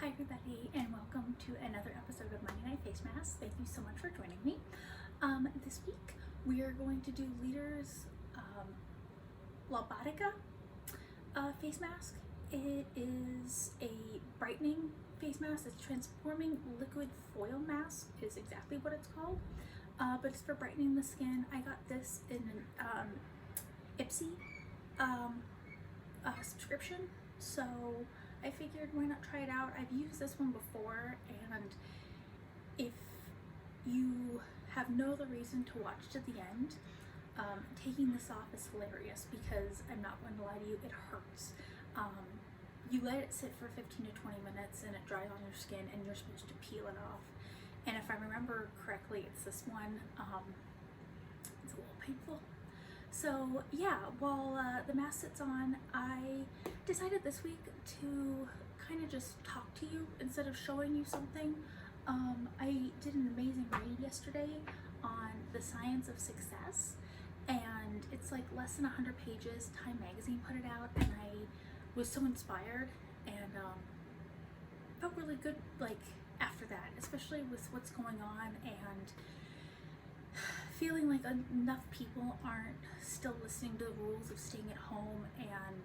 Hi everybody, and welcome to another episode of Monday Night Face Mask. Thank you so much for joining me. This week we are going to do Leader's Labotica face mask. It is a brightening face mask. It's transforming liquid foil mask is exactly what it's called, but it's for brightening the skin. I got this in an Ipsy subscription, so I figured why not try it out. I've used this one before, and if you have no other reason to watch to the end, taking this off is hilarious because I'm not going to lie to you, it hurts. You let it sit for 15 to 20 minutes and it dries on your skin and you're supposed to peel it off. And if I remember correctly, it's this one. It's a little painful. So yeah, while the mask sits on, I decided this week to kind of just talk to you instead of showing you something. I did an amazing read yesterday on the science of success, and it's like less than 100 pages. Time magazine put it out, and I was so inspired and felt really good like after that, especially with what's going on and feeling like enough people aren't still listening to the rules of staying at home and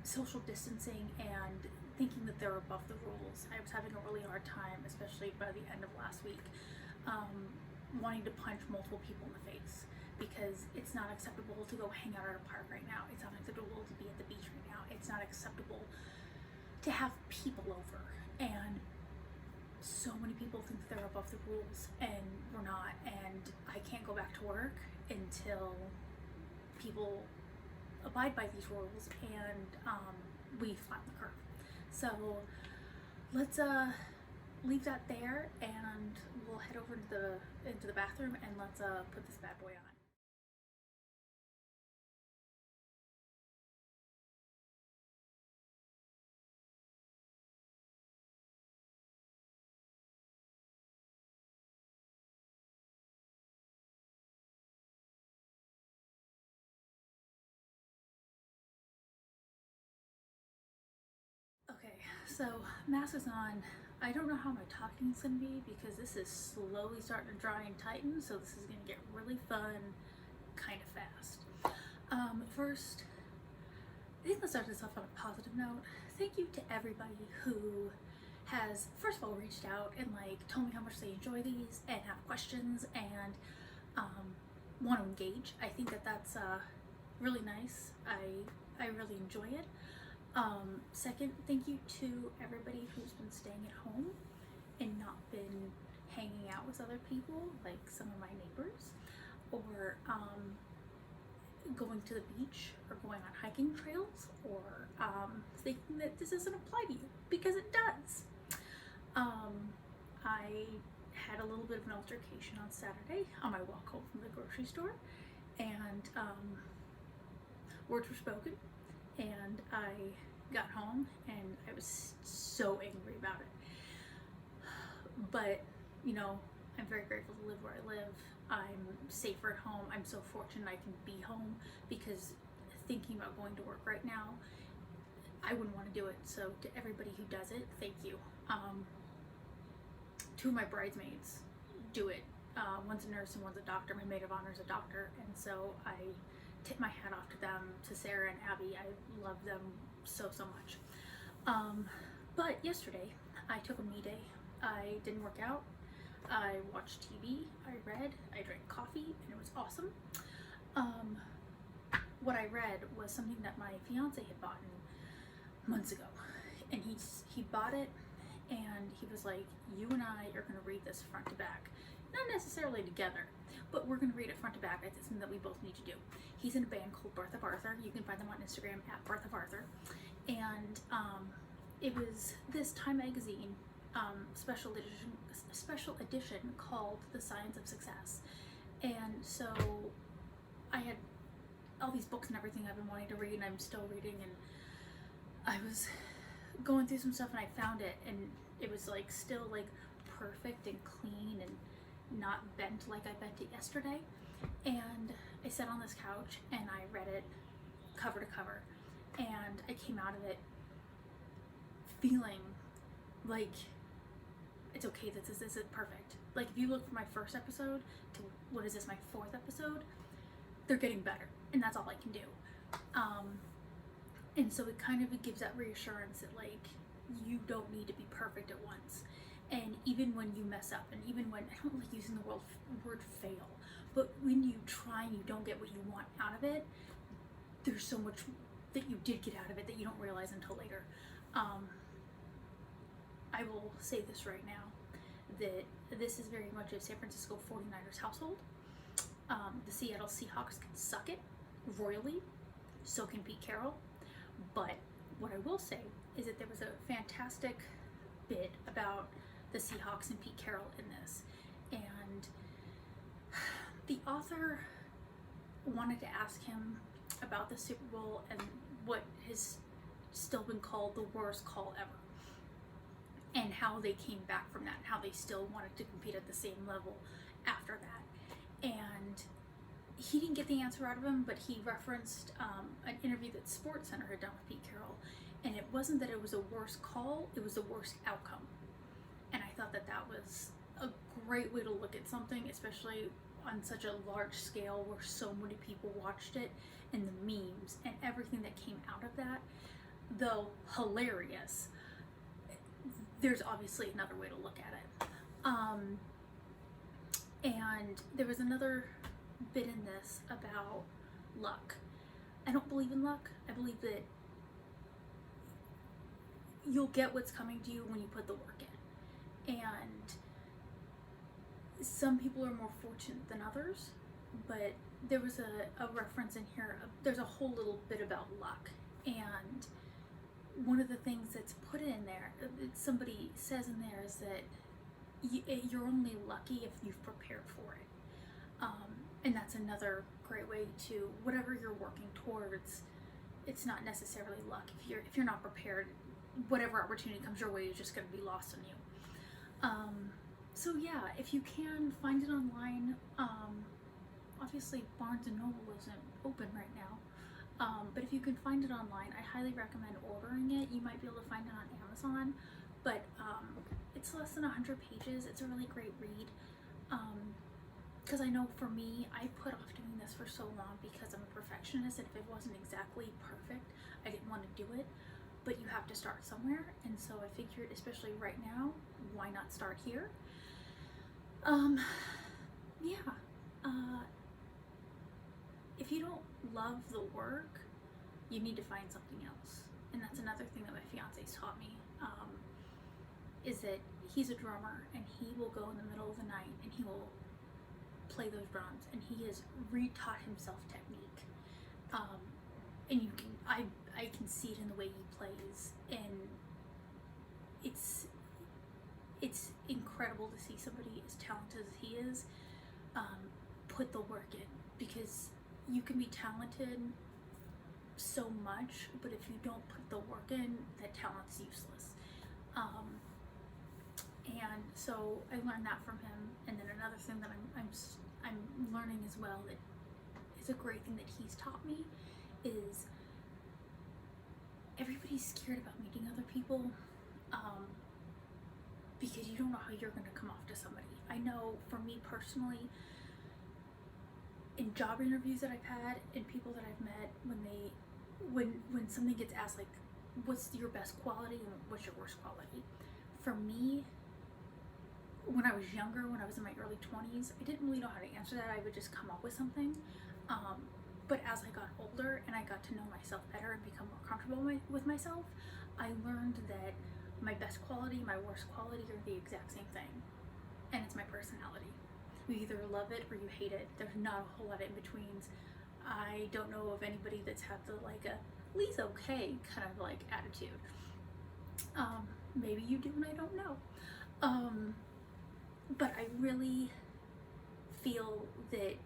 social distancing and thinking that they're above the rules. I was having a really hard time, especially by the end of last week, wanting to punch multiple people in the face because it's not acceptable to go hang out at a park right now. It's not acceptable to be at the beach right now. It's not acceptable to have people over, and so many people think that they're above the rules and we're not, and I can't go back to work until people abide by these rules and we flatten the curve. So let's leave that there and we'll head over into the bathroom and let's put this bad boy on. Okay, so mask is on. I don't know how my talking is going to be because this is slowly starting to dry and tighten, so this is going to get really fun kind of fast. First, I think let's start this off on a positive note. Thank you to everybody who has, first of all, reached out and like told me how much they enjoy these and have questions and want to engage. I think that that's really nice. I really enjoy it. Second, thank you to everybody who's been staying at home and not been hanging out with other people, like some of my neighbors, or going to the beach or going on hiking trails, or thinking that this doesn't apply to you, because it does. I had a little bit of an altercation on Saturday on my walk home from the grocery store, and words were spoken, and I got home and I was so angry about it. But you know, I'm very grateful to live where I live. I'm safer at home. I'm so fortunate I can be home, because thinking about going to work right now, I wouldn't want to do it. So to everybody who does it, thank you. Two of my bridesmaids do it. One's a nurse and one's a doctor. My maid of honor is a doctor, and so I tip my hat off to them, to Sarah and Abby. I love them so much. But yesterday I took a me day. I didn't work out. I watched TV, I read, I drank coffee, and it was awesome. What I read was something that my fiance had bought months ago, and he bought it and he was like, you and I are going to read this front to back. Not necessarily together, but we're going to read it front to back. It's something that we both need to do. He's in a band called Birth of Arthur. You can find them on Instagram at Birth of Arthur. And it was this Time magazine special edition called The Science of Success. And so I had all these books and everything I've been wanting to read, and I'm still reading, and I was going through some stuff and I found it, and it was like still like perfect and clean and not bent like I bent it yesterday. And I sat on this couch and I read it cover to cover, and I came out of it feeling like it's okay that this isn't perfect. Like, if you look from my first episode to what is this, my fourth episode, they're getting better, and that's all I can do. And so it kind of gives that reassurance that, like, you don't need to be perfect at once. And even when you mess up, and even when, I don't like using the word fail, but when you try and you don't get what you want out of it, there's so much that you did get out of it that you don't realize until later. I will say this right now, that this is very much a San Francisco 49ers household. The Seattle Seahawks can suck it royally, so can Pete Carroll. But what I will say is that there was a fantastic bit about the Seahawks and Pete Carroll in this. And the author wanted to ask him about the Super Bowl and what has still been called the worst call ever, and how they came back from that, and how they still wanted to compete at the same level after that. And he didn't get the answer out of him, but he referenced an interview that SportsCenter had done with Pete Carroll, and it wasn't that it was a worse call, it was the worst outcome. And I thought that that was a great way to look at something, especially on such a large scale where so many people watched it, and the memes and everything that came out of that, though hilarious, there's obviously another way to look at it. And there was another bit in this about luck. I don't believe in luck. I believe that you'll get what's coming to you when you put the work in. And some people are more fortunate than others, but there was a reference in here. There's a whole little bit about luck. And one of the things that's put in there, somebody says in there, is that you're only lucky if you've prepared for it. And that's another great way to, whatever you're working towards, it's not necessarily luck. If you're not prepared, whatever opportunity comes your way is just going to be lost on you. So yeah, if you can find it online, obviously Barnes and Noble isn't open right now, but if you can find it online, I highly recommend ordering it. You might be able to find it on Amazon, but it's less than 100 pages. It's a really great read. Because I know for me, I put off doing this for so long because I'm a perfectionist, and if it wasn't exactly perfect, I didn't want to do it. But you have to start somewhere, and so I figured, especially right now, why not start here? If you don't love the work, you need to find something else. And that's another thing that my fiance's taught me, is that he's a drummer, and he will go in the middle of the night and he will play those drums, and he has retaught himself technique. And you can, I can see it in the way he plays, and it's incredible to see somebody as talented as he is put the work in, because you can be talented so much, but if you don't put the work in, that talent's useless. And so I learned that from him. And then another thing that I'm learning as well, that is a great thing that he's taught me, is everybody's scared about meeting other people, because you don't know how you're going to come off to somebody. I know for me personally, in job interviews that I've had and people that I've met, when something gets asked, like, what's your best quality and what's your worst quality? For me, when I was younger, when I was in my early 20s, I didn't really know how to answer that. I would just come up with something. But as I got older and I got to know myself better and become more comfortable with myself, I learned that my best quality, my worst quality are the exact same thing. And it's my personality. You either love it or you hate it. There's not a whole lot of in-betweens. I don't know of anybody that's had the, like, a Lee's okay kind of like attitude. Maybe you do and I don't know. But I really feel that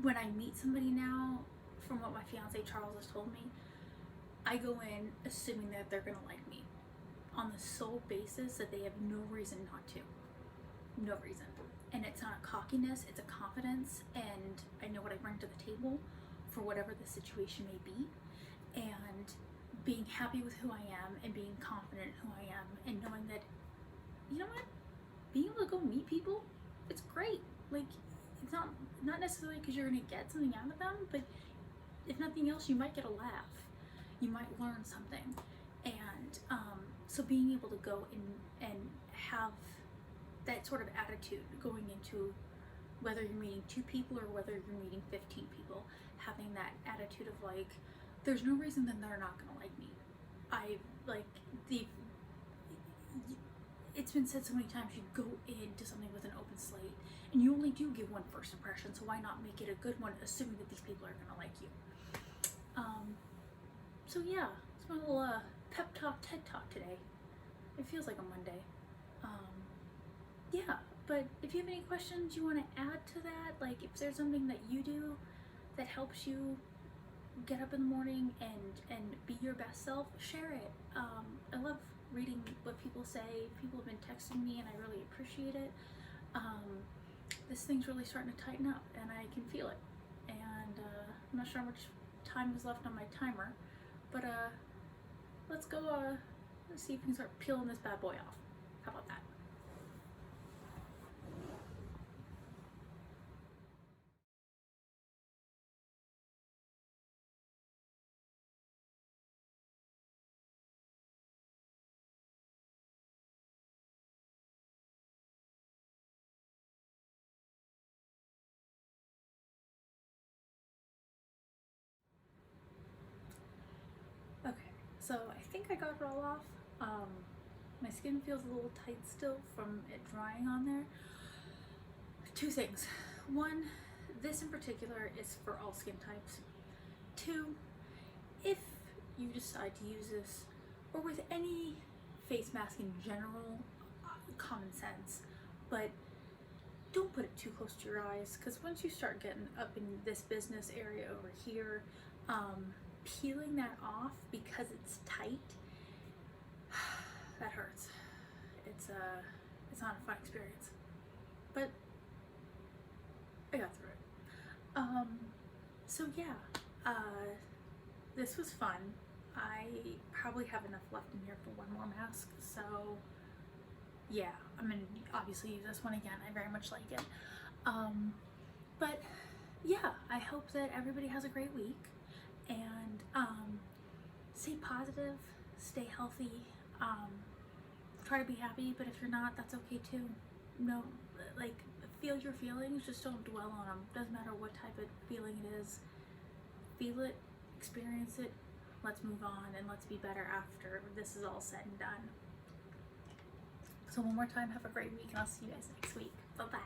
when I meet somebody now, from what my fiance Charles has told me, I go in assuming that they're gonna like me, on the sole basis that they have no reason not to. No reason. And it's not a cockiness, it's a confidence, and I know what I bring to the table for whatever the situation may be. And being happy with who I am and being confident in who I am, and knowing that, you know what, being able to go meet people, it's great. Like, it's not necessarily because you're gonna get something out of them, but if nothing else, you might get a laugh, you might learn something. And so being able to go and have that sort of attitude going into whether you're meeting 2 people or whether you're meeting 15 people, having that attitude of like, there's no reason that they're not gonna like me. I like the it's been said so many times, you go into something with an open slate and you only do give one first impression, so why not make it a good one, assuming that these people are gonna like you. So yeah, it's my little pep talk TED talk today. It feels like a Monday. Yeah, but if you have any questions you want to add to that, like if there's something that you do that helps you get up in the morning and be your best self, share it. I love reading what people say. People have been texting me and I really appreciate it. This thing's really starting to tighten up and I can feel it. And I'm not sure how much time is left on my timer, but let's go let's see if we can start peeling this bad boy off. How about that? Okay, so I think I got it all off. My skin feels a little tight still from it drying on there. 2 things. 1, this in particular is for all skin types. 2, if you decide to use this, or with any face mask in general, common sense, but don't put it too close to your eyes, because once you start getting up in this business area over here, peeling that off because it's tight, that hurts. It's not a fun experience, but I got through it. So yeah, this was fun. I probably have enough left in here for one more mask, so yeah, I'm gonna obviously use this one again. I very much like it. But yeah, I hope that everybody has a great week, and stay positive, stay healthy, try to be happy, but if you're not, that's okay too. No, like, feel your feelings, just don't dwell on them. Doesn't matter what type of feeling it is. Feel it, experience it, let's move on, and let's be better after this is all said and done. So one more time, have a great week, and I'll see you guys next week. Bye-bye.